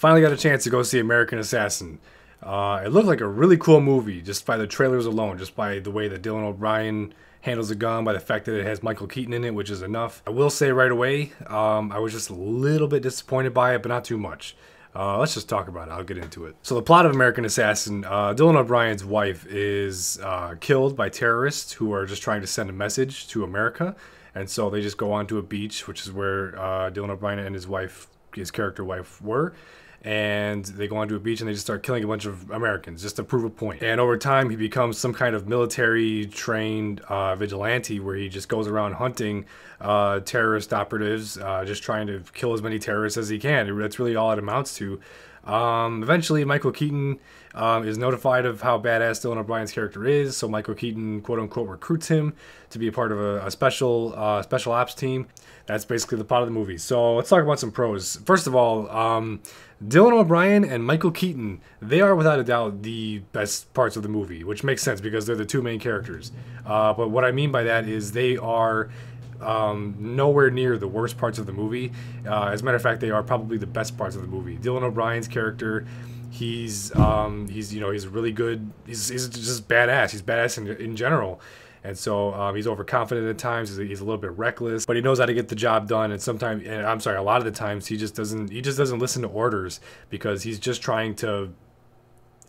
Finally got a chance to go see American Assassin. It looked like a really cool movie just by the trailers alone, just by the way that Dylan O'Brien handles the gun, by the fact that it has Michael Keaton in it, which is enough. I will say right away, I was just a little bit disappointed by it, but not too much. Let's just talk about it. I'll get into it. So the plot of American Assassin, Dylan O'Brien's wife is killed by terrorists who are just trying to send a message to America. And so they just go onto a beach, which is where Dylan O'Brien and his character wife were. And they go onto a beach and they just start killing a bunch of Americans just to prove a point. And over time, he becomes some kind of military-trained vigilante where he just goes around hunting terrorist operatives, just trying to kill as many terrorists as he can. That's really all it amounts to. Eventually, Michael Keaton is notified of how badass Dylan O'Brien's character is, so Michael Keaton, quote-unquote, recruits him to be a part of a special ops team. That's basically the plot of the movie. So let's talk about some pros. First of all, Dylan O'Brien and Michael Keaton, they are without a doubt the best parts of the movie, which makes sense because they're the two main characters. But what I mean by that is they are nowhere near the worst parts of the movie. As a matter of fact, they are probably the best parts of the movie. Dylan O'Brien's character, he's really good. He's just badass. He's badass in general. And so he's overconfident at times. He's a little bit reckless, but he knows how to get the job done. And sometimes, a lot of the times, he just doesn't listen to orders because he's just trying to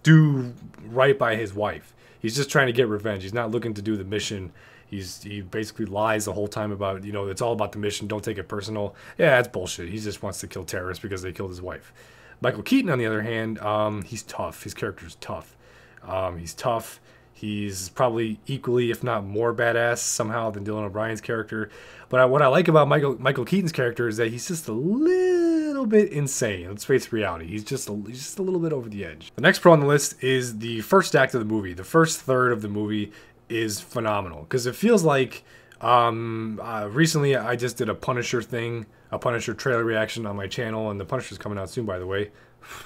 do right by his wife. He's just trying to get revenge. He's not looking to do the mission. He basically lies the whole time about, it's all about the mission. Don't take it personal. Yeah, that's bullshit. He just wants to kill terrorists because they killed his wife. Michael Keaton, on the other hand, he's tough. His character's tough. He's tough. He's probably equally, if not more badass somehow than Dylan O'Brien's character. But what I like about Michael Keaton's character is that he's just a little bit insane. Let's face reality. He's just a little bit over the edge. The next pro on the list is the first act of the movie. The first third of the movie is phenomenal because it feels like recently I just did a Punisher trailer reaction on my channel, and the Punisher's coming out soon, by the way.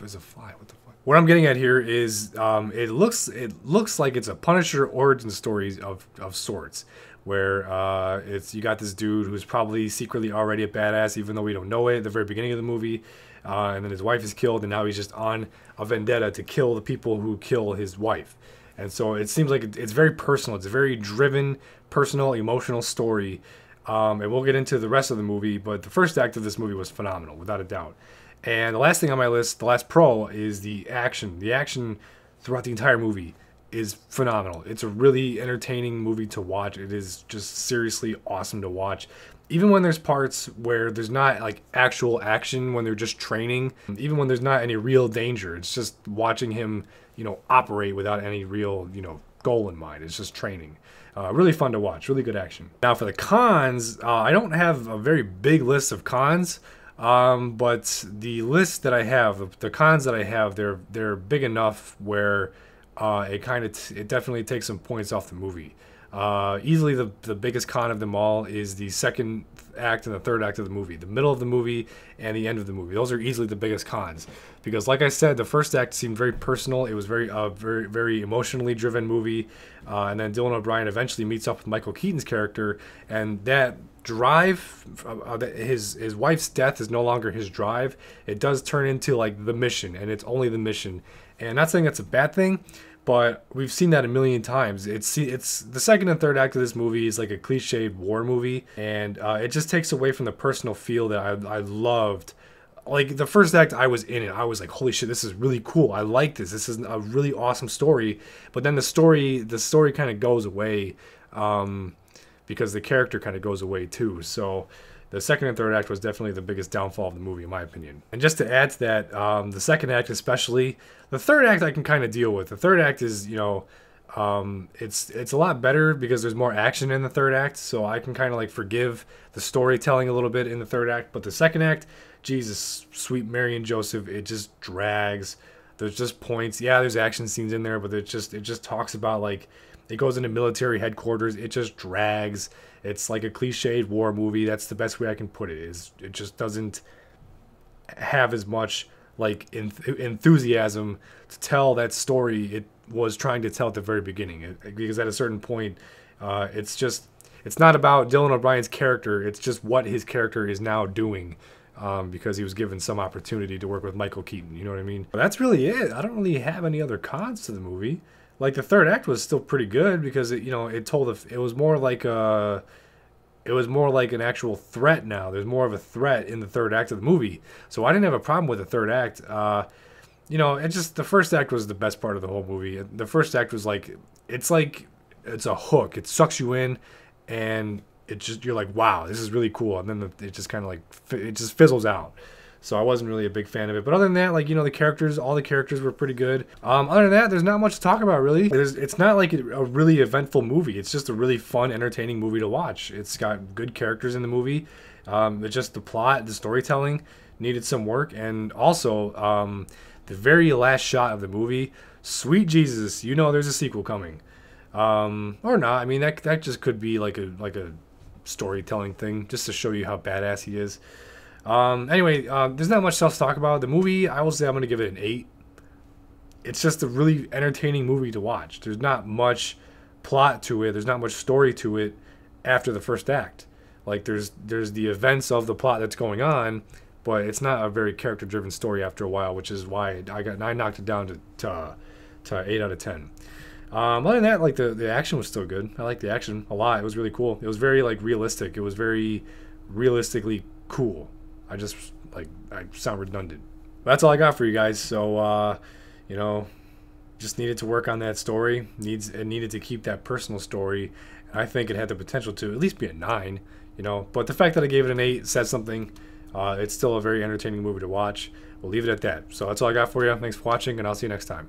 There's a fly. What the fuck? What I'm getting at here is it looks like it's a Punisher origin story of sorts, where you got this dude who's probably secretly already a badass, even though we don't know it at the very beginning of the movie, and then his wife is killed, and now he's just on a vendetta to kill the people who kill his wife. And so it seems like it's very personal. It's a very driven, personal, emotional story. And we'll get into the rest of the movie, but the first act of this movie was phenomenal, without a doubt. And the last thing on my list, the last pro, is the action. The action throughout the entire movie is phenomenal. It's a really entertaining movie to watch. It is just seriously awesome to watch. Even when there's parts where there's not like actual action, when they're just training, even when there's not any real danger, it's just watching him, operate without any real, goal in mind. It's just training. Really fun to watch. Really good action. Now for the cons, I don't have a very big list of cons. But the list that I have, the cons that I have, they're big enough where it definitely takes some points off the movie. Easily the biggest con of them all is the second act and the third act of the movie. The middle of the movie and the end of the movie. Those are easily the biggest cons. Because like I said, the first act seemed very personal. It was very very emotionally driven movie. And then Dylan O'Brien eventually meets up with Michael Keaton's character, and that drive, his wife's death is no longer his drive. It does turn into like the mission, and it's only the mission. And not saying that's a bad thing, but we've seen that a million times. It's the second and third act of this movie is like a cliched war movie, and it just takes away from the personal feel that I loved. Like the first act, I was in it. I was like, holy shit, this is really cool. I like this. This is a really awesome story. But then the story kind of goes away. Because the character kind of goes away too. So the second and third act was definitely the biggest downfall of the movie, in my opinion. And just to add to that, the second act especially, the third act I can kind of deal with. The third act is, it's a lot better because there's more action in the third act, so I can kind of like forgive the storytelling a little bit in the third act. But the second act, Jesus, sweet Mary and Joseph, it just drags. There's just points. Yeah, there's action scenes in there, but it just talks about like, it goes into military headquarters. It just drags. It's like a cliched war movie. That's the best way I can put it. It just doesn't have as much like enthusiasm to tell that story it was trying to tell at the very beginning. Because at a certain point, it's not about Dylan O'Brien's character. It's just what his character is now doing. because he was given some opportunity to work with Michael Keaton. You know what I mean? But that's really it. I don't really have any other cons to the movie. Like the third act was still pretty good because it was more like an actual threat now. There's more of a threat in the third act of the movie. So I didn't have a problem with the third act. The first act was the best part of the whole movie. The first act was it's a hook. It sucks you in, and you're like, wow, this is really cool. And then it just kind of it just fizzles out. So I wasn't really a big fan of it. But other than that, all the characters were pretty good. Other than that, there's not much to talk about, really. It's not like a really eventful movie. It's just a really fun, entertaining movie to watch. It's got good characters in the movie. It's just the plot, the storytelling needed some work. And also, the very last shot of the movie, sweet Jesus, there's a sequel coming. Or not. I mean, that just could be like a storytelling thing, just to show you how badass he is. Anyway, there's not much else to talk about. The movie, I will say I'm going to give it an 8. It's just a really entertaining movie to watch. There's not much plot to it. There's not much story to it after the first act. Like, there's the events of the plot that's going on, but it's not a very character-driven story after a while, which is why I knocked it down to 8 out of 10. Other than that, the action was still good. I liked the action a lot. It was really cool. It was very realistic. It was very realistically cool. I sound redundant. That's all I got for you guys. So, just needed to work on that story. It needed to keep that personal story. And I think it had the potential to at least be a 9, But the fact that I gave it an 8 says something. It's still a very entertaining movie to watch. We'll leave it at that. So that's all I got for you. Thanks for watching, and I'll see you next time.